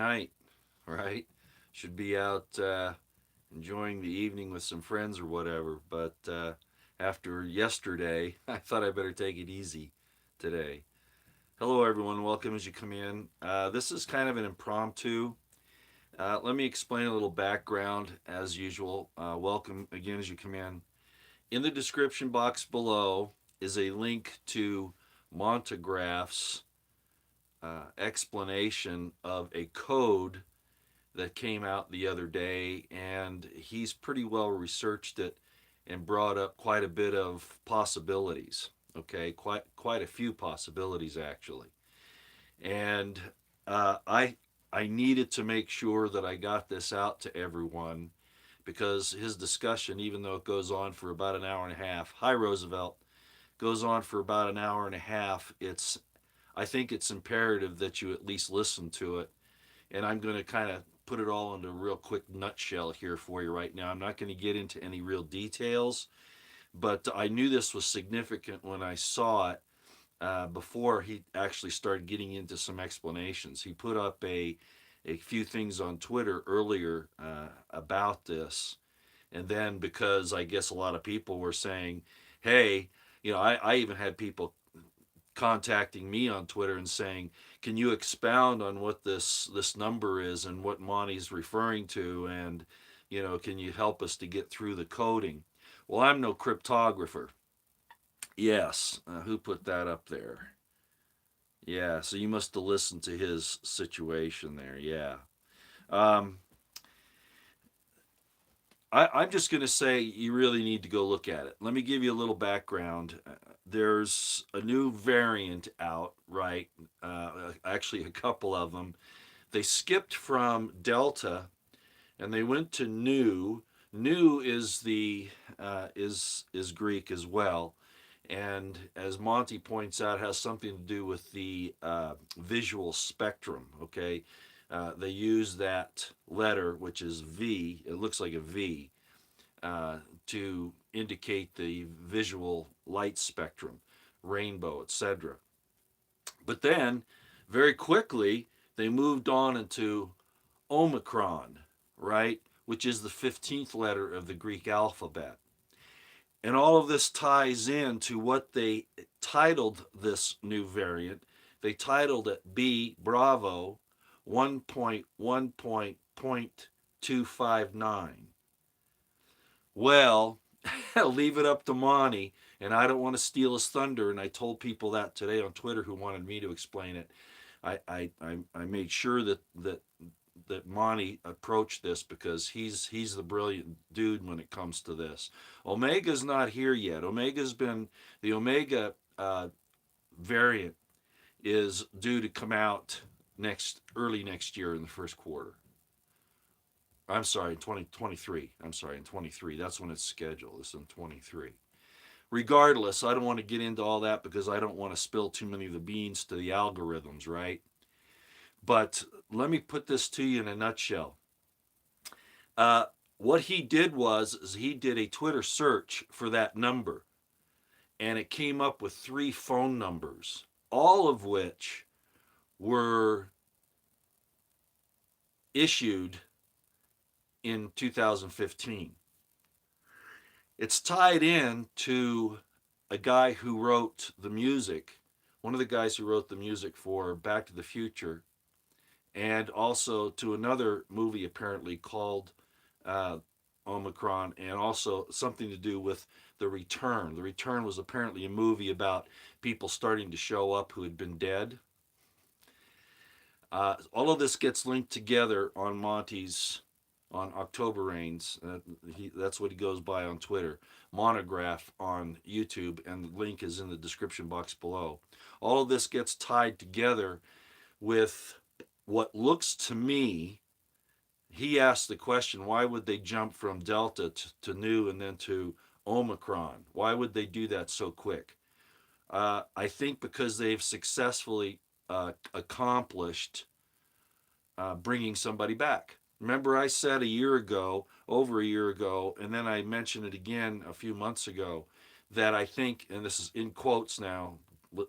night, right? Should be out enjoying the evening with some friends or whatever. But after yesterday, I thought I better take it easy today. Hello, everyone. Welcome as you come in. This is kind of an impromptu. Let me explain a little background as usual. Welcome again as you come in. In the description box below is a link to Montagraph's explanation of a code that came out the other day, and he's pretty well researched it and brought up quite a bit of possibilities. Okay, quite a few possibilities actually, and I needed to make sure that I got this out to everyone because his discussion, even though it goes on for about an hour and a half, hi Roosevelt, goes on for about an hour and a half. I think it's imperative that you at least listen to it, and I'm going to kind of put it all into a real quick nutshell here for you right now. I'm not going to get into any real details, but I knew this was significant when I saw it before he actually started getting into some explanations. He put up a few things on Twitter earlier about this, and then because I guess a lot of people were saying, "Hey," I even had people contacting me on Twitter and saying, "Can you expound on what this number is and what Monty's referring to, and can you help us to get through the coding?" Well, I'm no cryptographer. Yes, who put that up there? Yeah, so you must have listened to his situation there. Yeah. Um, I'm just going to say you really need to go look at it. Let me give you a little background. There's a new variant out, right? Actually, a couple of them. They skipped from Delta and they went to Nu. Nu is the is Greek as well, and as Monty points out, has something to do with the visual spectrum. Okay, they use that letter, which is V. It looks like a V, to indicate the visual light spectrum, rainbow, etc. But then, very quickly, they moved on into Omicron, right? Which is the 15th letter of the Greek alphabet. And all of this ties into what they titled this new variant. They titled it B Bravo 1.1.259. Well, leave it up to Monty, and I don't want to steal his thunder. And I told people that today on Twitter who wanted me to explain it. I made sure that Monty approached this because he's the brilliant dude when it comes to this. Omega's not here yet. The Omega variant is due to come out early next year in the first quarter. I'm sorry, in 2023. I'm sorry, in 23. That's when it's scheduled. It's in 23. Regardless, I don't want to get into all that because I don't want to spill too many of the beans to the algorithms, right? But let me put this to you in a nutshell. Uh, what he did was is he did a Twitter search for that number, and it came up with three phone numbers, all of which were issued in 2015. It's tied in to a guy who wrote the music, one of the guys who wrote the music for Back to the Future, and also to another movie apparently called uh, Omicron, and also something to do with The Return. The Return was apparently a movie about people starting to show up who had been dead. All of this gets linked together on Monty's on October Rains. That's what he goes by on Twitter. Monograph on YouTube, and the link is in the description box below. All of this gets tied together with what looks to me. He asked the question, why would they jump from Delta to Nu and then to Omicron? Why would they do that so quick? I think because they've successfully accomplished bringing somebody back. Remember, I said over a year ago, and then I mentioned it again a few months ago, that I think, and this is in quotes now,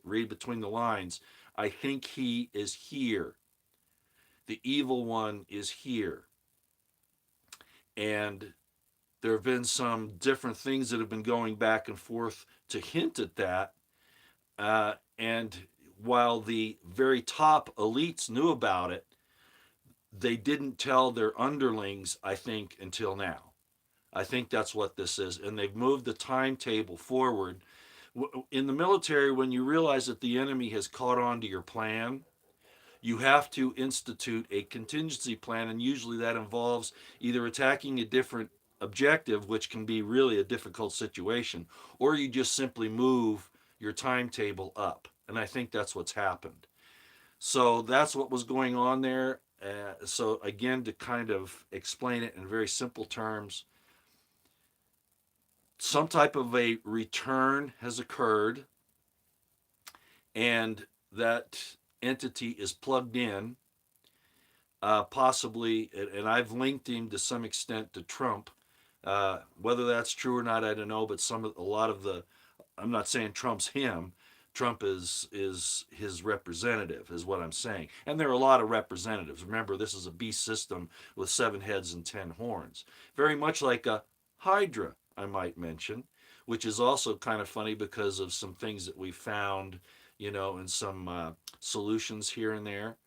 read between the lines, I think he is here. the evil one is here. And there have been some different things that have been going back and forth to hint at that. And while the very top elites knew about it, they didn't tell their underlings, I think, until now. I think that's what this is. And they've moved the timetable forward. In the military, when you realize that the enemy has caught on to your plan, you have to institute a contingency plan, and usually that involves either attacking a different objective, which can be really a difficult situation, or you just simply move your timetable up. And I think that's what's happened. So that's what was going on there. So, again, to kind of explain it in very simple terms, some type of a return has occurred, and that entity is plugged in, possibly, and I've linked him to some extent to Trump. Whether that's true or not, I don't know. But a lot of the, I'm not saying Trump's him. Trump is his representative, is what I'm saying. And there are a lot of representatives. Remember, this is a beast system with 7 heads and 10 horns, very much like a Hydra, I might mention, which is also kind of funny because of some things that we found, and some solutions here and there.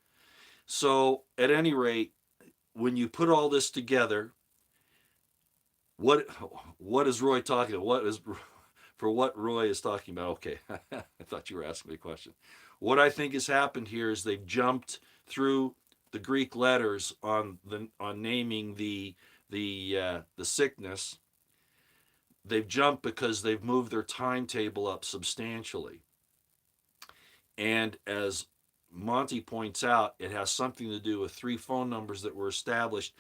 So, at any rate, when you put all this together, what is Roy talking about? What Roy is talking about? Okay, I thought you were asking me a question. What I think has happened here is they've jumped through the Greek letters on naming the sickness. They've jumped because they've moved their timetable up substantially. And as Monty points out, it has something to do with 3 phone numbers that were established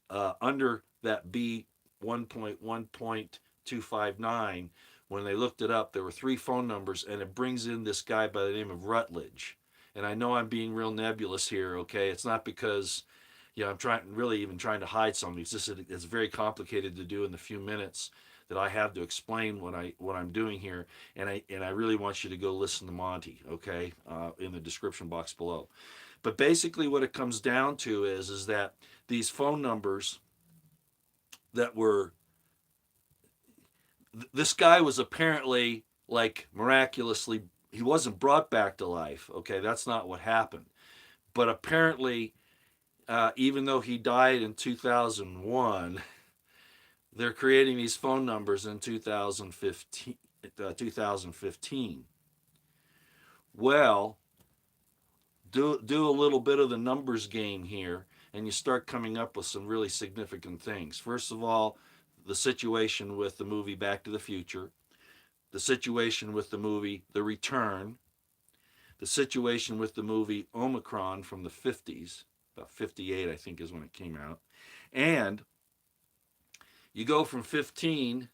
under that B 1.1.259. When they looked it up, there were 3 phone numbers, and it brings in this guy by the name of Rutledge. And I know I'm being real nebulous here, okay? It's not because, I'm trying to hide something. It's just that it's very complicated to do in the few minutes that I have to explain what I'm doing here, and I really want you to go listen to Monty, okay, in the description box below. But basically, what it comes down to is that these phone numbers that were, this guy was apparently, like, miraculously, he wasn't brought back to life, okay? That's not what happened. But apparently, even though he died in 2001, they're creating these phone numbers in 2015. Well, do a little bit of the numbers game here, and you start coming up with some really significant things. First of all, the situation with the movie Back to the Future, the situation with the movie The Return, the situation with the movie Omicron from the 50s, about 58 I think is when it came out, and you go from 15,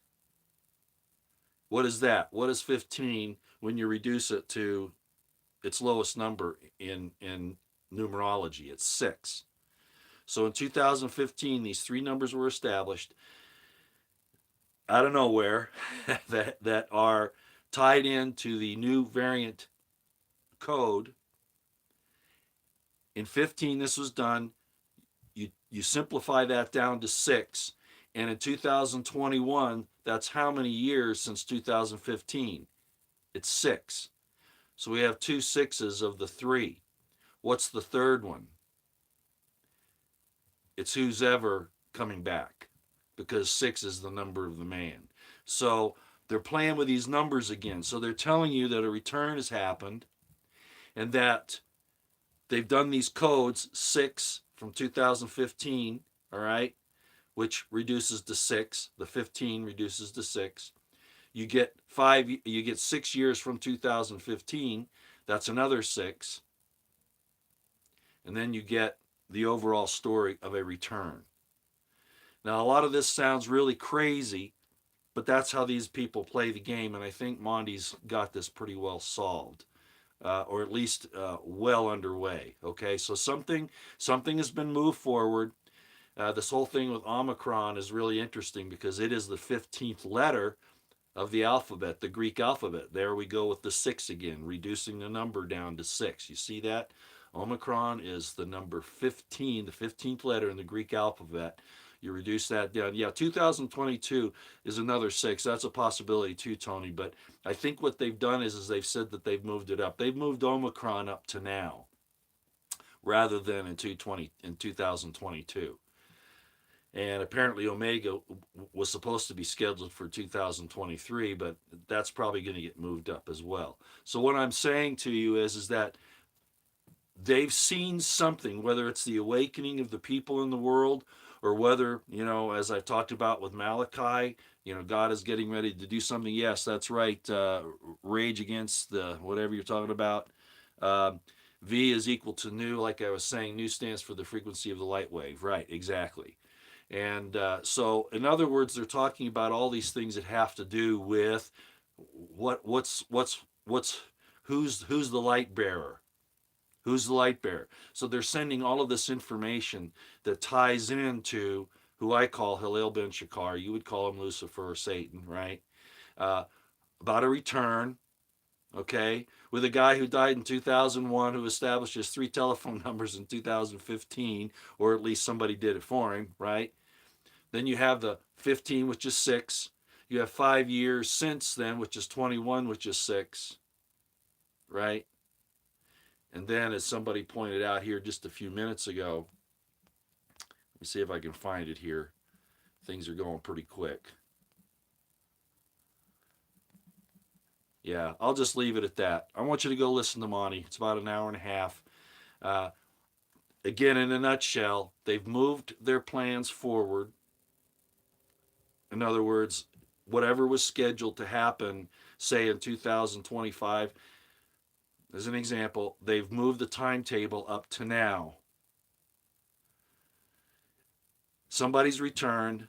what is that? What is 15 when you reduce it to its lowest number in numerology? It's 6. So in 2015, these 3 numbers were established out of nowhere that are tied into the new variant code. In 15, this was done. You simplify that down to 6. And in 2021, that's how many years since 2015? It's 6. So we have 2 6s of the 3. What's the third one? It's who's ever coming back, because 6 is the number of the man. So they're playing with these numbers again. So they're telling you that a return has happened, and that they've done these codes, 6 from 2015, all right, which reduces to 6. The 15 reduces to 6. You get 6 years from 2015. That's another 6. And then you get the overall story of a return. Now, a lot of this sounds really crazy, but that's how these people play the game, and I think Monty's got this pretty well solved, or at least well underway. Okay, so something has been moved forward. This whole thing with Omicron is really interesting because it is the 15th letter of the alphabet, the Greek alphabet. There we go with the 6 again, reducing the number down to 6. You see that? Omicron is the number 15, the 15th letter in the Greek alphabet. You reduce that down. Yeah, 2022 is another 6. That's a possibility too, Tony. But I think what they've done is they've said that they've moved it up. They've moved Omicron up to now rather than in 2022. And apparently Omega was supposed to be scheduled for 2023, but that's probably going to get moved up as well. So what I'm saying to you is that they've seen something, whether it's the awakening of the people in the world, or whether, as I've talked about with Malachi, God is getting ready to do something. Yes, that's right. Rage against the whatever you're talking about. V is equal to nu, like I was saying. Nu stands for the frequency of the light wave. Right, exactly. And so, in other words, they're talking about all these things that have to do with what's who's the light bearer. Who's the light bearer? So they're sending all of this information that ties into who I call Hillel ben Shakar. You would call him Lucifer or Satan, right? About a return, okay, with a guy who died in 2001 who established his 3 telephone numbers in 2015, or at least somebody did it for him, right? Then you have the 15, which is 6. You have 5 years since then, which is 21, which is 6, right? And then, as somebody pointed out here just a few minutes ago, let me see if I can find it here. Things are going pretty quick. Yeah, I'll just leave it at that. I want you to go listen to Monty. It's about an hour and a half. Again, in a nutshell, they've moved their plans forward. In other words, whatever was scheduled to happen, say in 2025, as an example, they've moved the timetable up to now. Somebody's returned.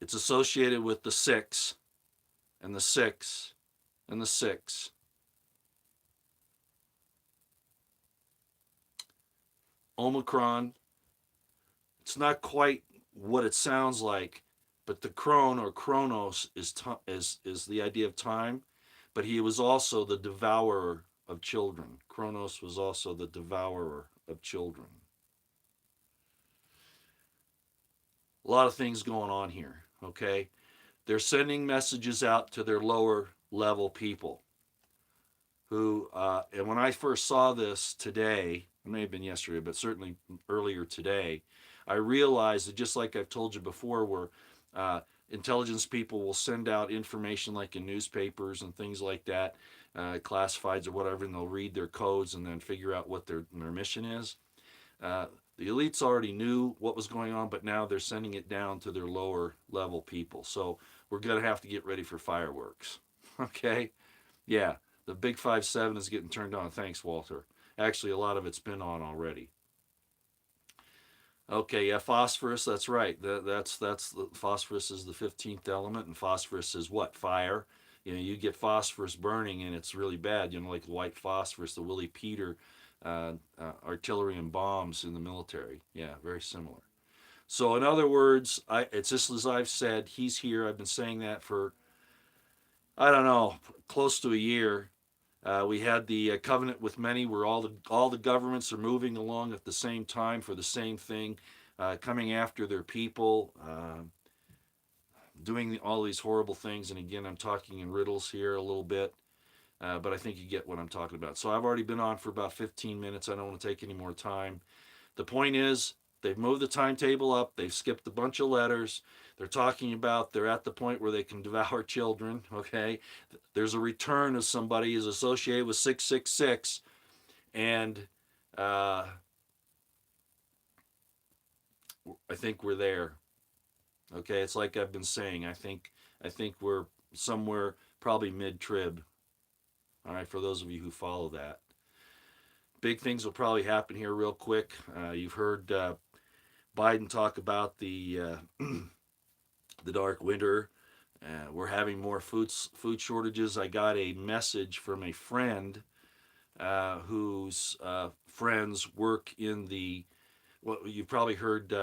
It's associated with the 6 and the 6 and the 6. Omicron, it's not quite what it sounds like, but the Crono or chronos is the idea of time, but he was also the devourer of children. Cronos was also the devourer of children. A lot of things going on here, okay? They're sending messages out to their lower level people who, and when I first saw this today, it may have been yesterday, but certainly earlier today, I realized that just like I've told you before, where intelligence people will send out information like in newspapers and things like that, classifieds or whatever, and they'll read their codes and then figure out what their mission is. The elites already knew what was going on, but now they're sending it down to their lower level people. So we're going to have to get ready for fireworks. Okay? Yeah, the big 5-7 is getting turned on. Thanks, Walter. Actually, a lot of it's been on already. Okay, yeah, phosphorus, that's right. That's phosphorus is the 15th element, and phosphorus is what? Fire. You get phosphorus burning, and it's really bad, like white phosphorus, the Willie Peter artillery and bombs in the military. Yeah, very similar. So in other words, it's just as I've said, he's here. I've been saying that for, I don't know, close to a year. We had the covenant with many, where all the governments are moving along at the same time for the same thing, coming after their people, doing all these horrible things. And again, I'm talking in riddles here a little bit. But I think you get what I'm talking about. So I've already been on for about 15 minutes. I don't want to take any more time. The point is, they've moved the timetable up. They've skipped a bunch of letters. They're talking about they're at the point where they can devour children. Okay, there's a return of somebody is associated with 666, and I think we're there. Okay, it's like I've been saying. I think we're somewhere probably mid-trib. All right, for those of you who follow that. Big things will probably happen here real quick. You've heard Biden talk about the the dark winter. We're having more food shortages. I got a message from a friend whose friends work in the, well, you've probably heard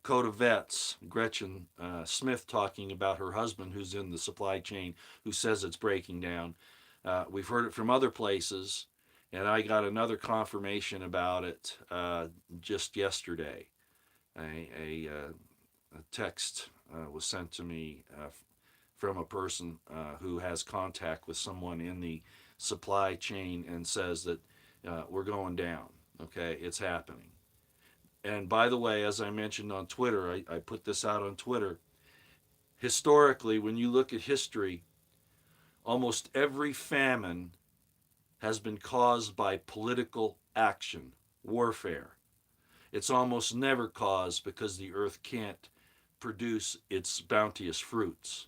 Code of Vets, Gretchen Smith, talking about her husband who's in the supply chain, who says it's breaking down. We've heard it from other places, And I got another confirmation about it just yesterday. A text was sent to me from a person who has contact with someone in the supply chain and says that we're going down. Okay, it's happening. And by the way, as I mentioned on Twitter, I put this out on Twitter. Historically, when you look at history, almost every famine has been caused by political action, warfare. It's almost never caused because the earth can't produce its bounteous fruits.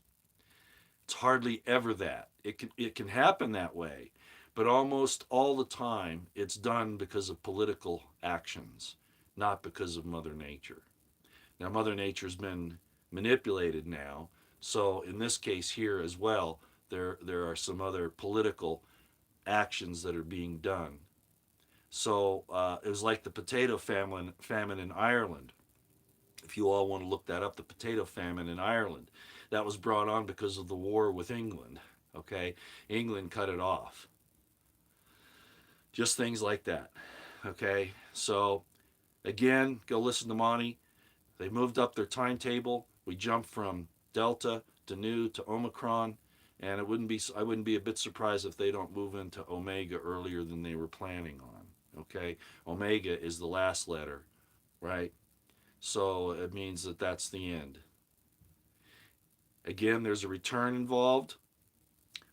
It's hardly ever that. It can happen that way, but almost all the time it's done because of political actions, not because of Mother Nature. Now, Mother Nature's been manipulated now, so in this case here as well, there are some other political actions that are being done. So it was like the potato famine in Ireland. If you all want to look that up, the potato famine in Ireland, that was brought on because of the war with England. Okay, England cut it off. Just things like that. Okay, so again, go listen to Monty. They moved up their timetable. We jumped from Delta to Nu to Omicron, and I wouldn't be a bit surprised if they don't move into Omega earlier than they were planning on. Okay, Omega is the last letter, right? So it means that that's the end. Again, there's a return involved,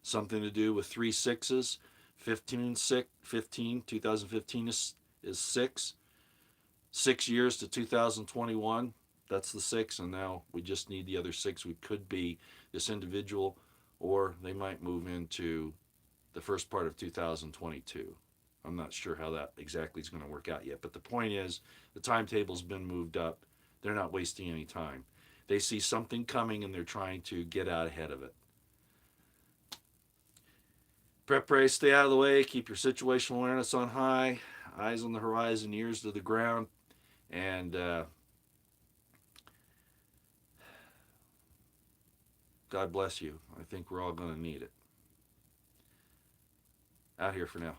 something to do with 3 6s. 2015 is 6. 6 years to 2021. That's the 6, and now we just need the other 6. We could be this individual, or they might move into the first part of 2022. I'm not sure how that exactly is going to work out yet. But the point is, the timetable's been moved up. They're not wasting any time. They see something coming and they're trying to get out ahead of it. Prep, pray, stay out of the way. Keep your situational awareness on high. Eyes on the horizon, ears to the ground. And God bless you. I think we're all going to need it. Out here for now.